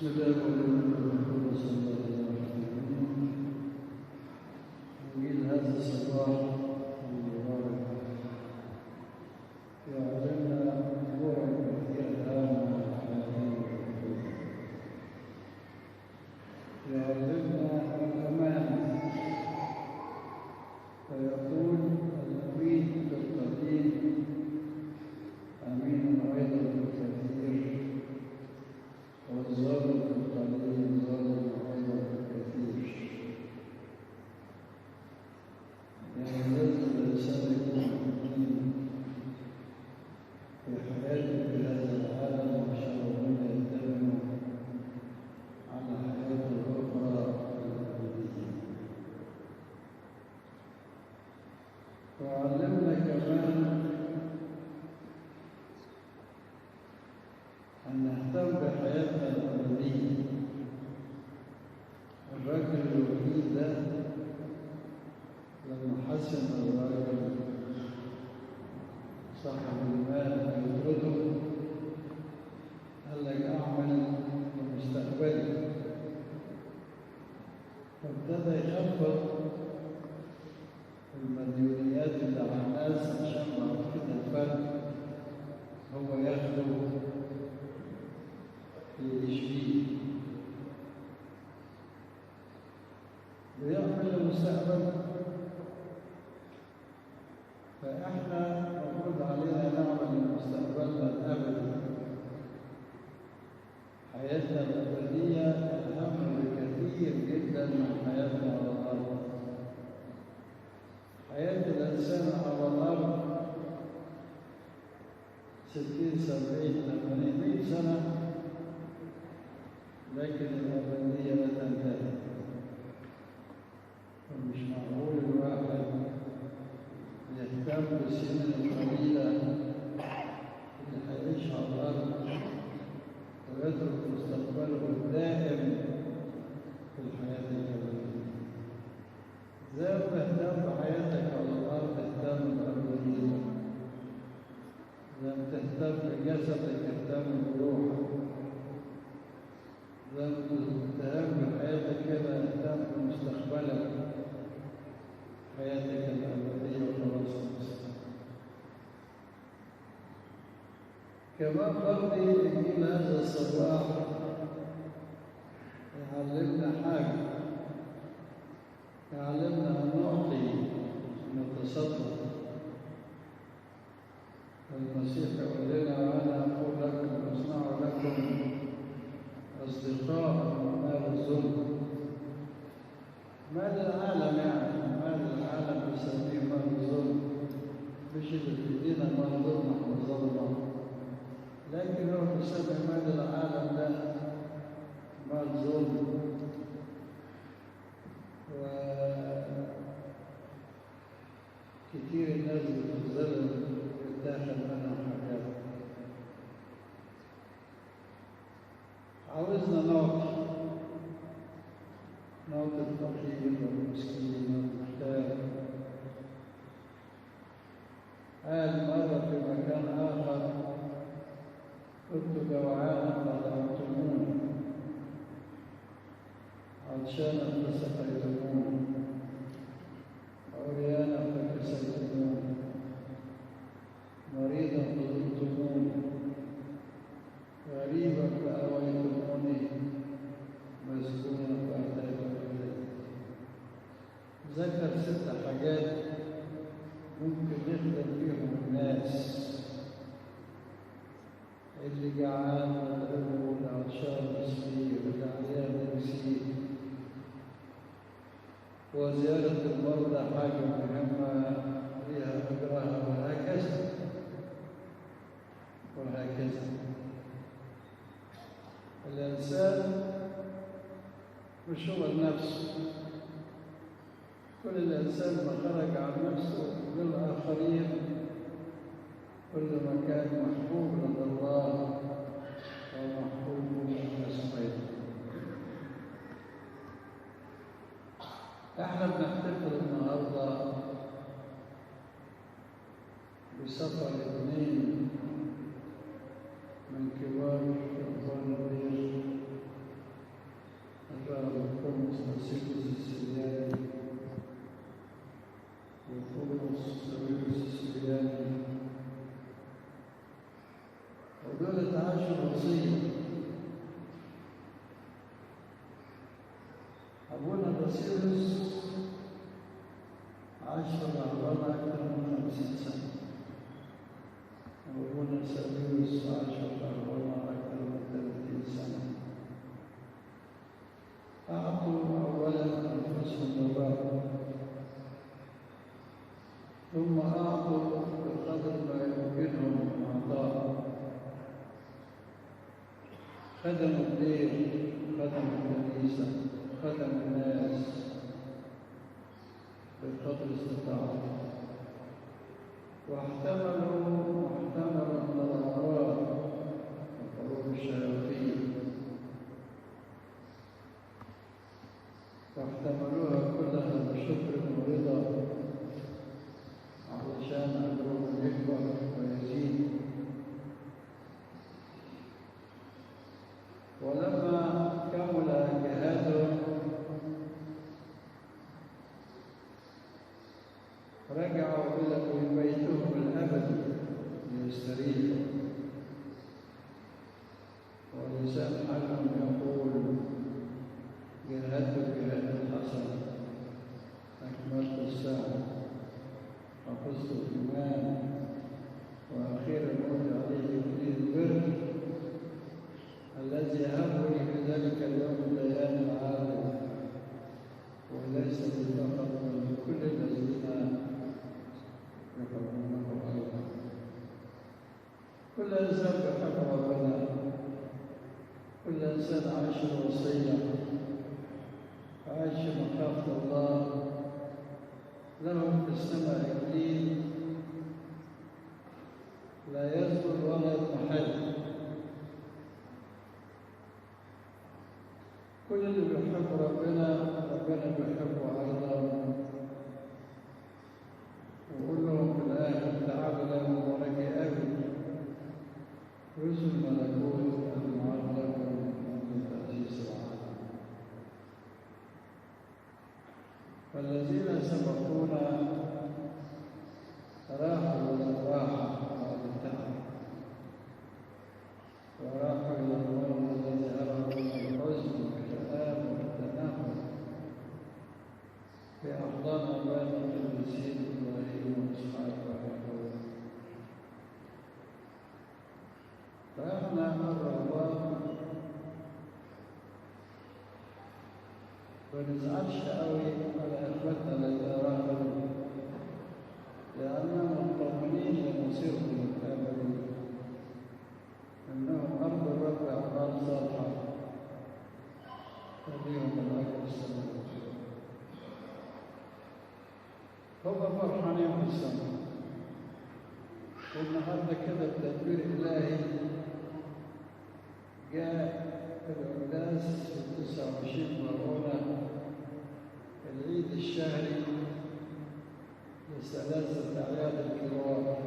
بسم الله الرحمن الرحيم صلى الله عليه وسلم. نريد هذا الصباح المبارك يعلمنا امورا كثيره هامه حياتيه، يعلمنا الامان، فيقول المفيد في القديم امين ايضا في الكثير، والظالم في القليل ظالم ايضا في الكثير. يعني لازم الانسان يكون امين في حياته في هذا العالم عشان ربنا يتمنه على حياته الاخرى الابديه. وعلمنا كمان أن نهتم بحياتنا الأبدية. الرجل الوحيد ده لما حسن الراجل صاحب المال يطرده، قال لك أعمل لمستقبلي، فابتدى يخفض المديونيات اللي على الناس عشان بعد كده الفرق هو ياخده يعيش فيه، ويعمل المستقبل. فإحنا المفروض علينا نعمل لمستقبلنا الأبدي. حياتنا الأبدية أهم بكثير جدا من حياتنا على الأرض. حياة الإنسان على الأرض 60 70 80 100 سنة، لكن الأبدية لا تنتهي. فمش معقول الواحد يهتم بالسنين القليلة اللي هيعيش على الأرض ويترك مستقبله الدائم في الحياة الأبدية. زي ما تهتم بحياتك على الأرض اهتم بأبديتك، زي ما تهتم بجسدك اهتم بروحك، زي ما تهتم بحياتك كده اهتم بمستقبلك، حياتك الأبدية وخلاص المستقبل. كمان برضه إنجيل هذا الصباح يعلمنا حاجة، يعلمنا أن نعطي نتصدق. المسيح يقول لنا: وأنا أقول لكم اصنعوا لكم أصدقاء من مال الظلم. مال العالم، يعني مال العالم بيسميه مال الظلم، مش اللي بيدينا مال ظلم احنا ظلمه، لكن هو بيسمي مال العالم ده مال ظلم. وكتير الناس بتتظلم ويتاخد منها حاجات. عاوزنا نعطي الفقير والمسكين والمحتاج. قال مرة في مكان آخر: كنت جوعانا فأطعمتموني، عطشانا فسقيتموني، عريانا فكسيتموني، مريضا فزرتموني، غريبا فأويتموني، مسكونا فأتيتم إلي. ذكر 6 حاجات ممكن نخدم بيهم الناس: اللي جعان ندعوه، واللي عطشان نسقيه، واللي عريان نكسيه. وزيارة المرضى حاجة مهمة لها أجرها، وهكذا وهكذا. الإنسان مش هو النفس، كل الإنسان ما خرج عن نفسه للآخرين كل ما كان محبوب لدى الله ومحبوب للناس أيضا. احنا بنحتفل النهارده بسفر 2 من كبار ربان البير القمص باسيليوس السرياني وقمص ساويرس السرياني، ودول عاشوا وصية. أبونا باسيليوس عاش في الرهبنة أكثر من 50 سنة، وأبونا ساويرس عاش في الرهبنة أكثر من 30 سنة. أعطوا أولا أنفسهم لله، ثم أعطوا بقدر ما يمكنهم العطاء. خدموا الليل، خدموا الكنيسة، خدموا الناس بقدر استطاعتهم، واحتملوا من الأمراض وحروب الشياطين، واحتملوها كلها بشكر ورضا علشان أجرهم يكبر ويزيد. ولما كمل جهادهم رجعوا إلى بيتهم الأبدي ليستريحوا، ولسان حالهم يقول: جاهدت جهاد الحسن، أكملت السعي، حفظت الإيمان، وأخيرا قلت عليه إكليل البر الذي هبني في ذلك اليوم الديان العادل، وليس لي فقط بل لكل الذين يحبونه أيضا. كل إنسان يحب ربنا، كل إنسان عاش الوصية، عاش مخافة الله، له في السماء إكليل لا يزول ولا يضمحل. كل اللي بيحب ربنا بيحبه أيضا. وقول لهم في الآخر: تعالوا لا مبارك أبي، رزق الملكوت المعلق من تأسيس العالم. فالذين سبقونا راحوا إلى الراحة والتعب، وراحوا إلى النور الذي أرى من الحزن والكآبة والتنهد في أحضان أبانا القديسين إبراهيم وإسحاق ويعقوب. فإحنا الرهبان ما نزعلش قوي على إخوتنا الذين راحوا، لأننا مطمئنين لمصيرهم الأبدي، إنهم أرض الرب أعمال صالحة تليهم الأجر السماوي. هم فرحانين في السماء. والنهارده كده بتدبير إلهي جاء القداس في 29 مرونة، العيد الشهري لثلاثة أعياد الكبار.